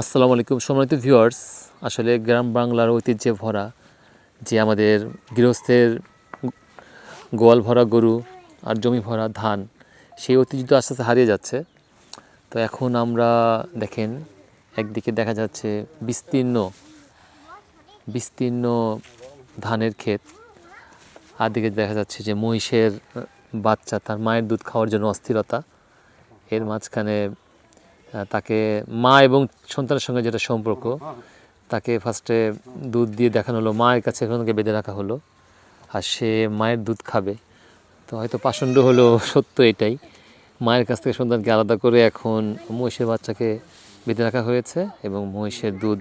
আসসালামু আলাইকুম সম্মানিত ভিউয়ার্স। আসলে গ্রাম বাংলার ঐতিহ্যে ভরা যে আমাদের গৃহস্থের গোয়াল ভরা গরু আর জমি ভরা ধান, সেই ঐতিহ্য তো আস্তে আস্তে হারিয়ে যাচ্ছে। তো এখন আমরা দেখেন, একদিকে দেখা যাচ্ছে বিস্তীর্ণ বিস্তীর্ণ ধানের ক্ষেত, আর দিকে দেখা যাচ্ছে যে মহিষের বাচ্চা তার মায়ের দুধ খাওয়ার জন্য অস্থিরতা। এর মাঝখানে তাকে মা এবং সন্তানের সঙ্গে যেটা সম্পর্ক, তাকে ফার্স্টে দুধ দিয়ে দেখানো হলো, মায়ের কাছে সন্তানকে বেঁধে রাখা হলো, আর সে মায়ের দুধ খাবে। তো হয়তো পাষণ্ড হলো সত্য এটাই, মায়ের কাছ থেকে সন্তানকে আলাদা করে এখন মহিষের বাচ্চাকে বেঁধে রাখা হয়েছে এবং মহিষের দুধ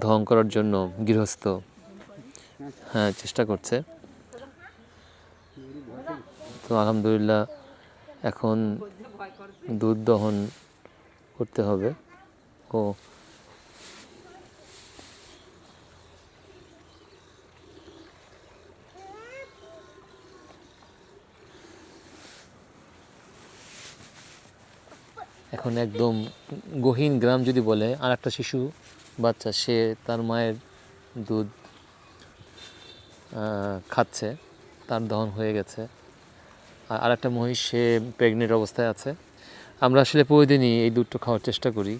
দহন করার জন্য গৃহস্থ চেষ্টা করছে। তো আলহামদুলিল্লাহ এখন দুধ দহন করতে হবে। ও এখন একদম গহীন গ্রাম যদি বলে, আর একটা শিশু বাচ্চা সে তার মায়ের দুধ খাচ্ছে, তার দহন হয়ে গেছে। আর একটা মহিষ সে প্রেগনেন্ট অবস্থায় আছে। আমরা আসলে প্রতিদিনই এই দুধটা খাওয়ার চেষ্টা করি,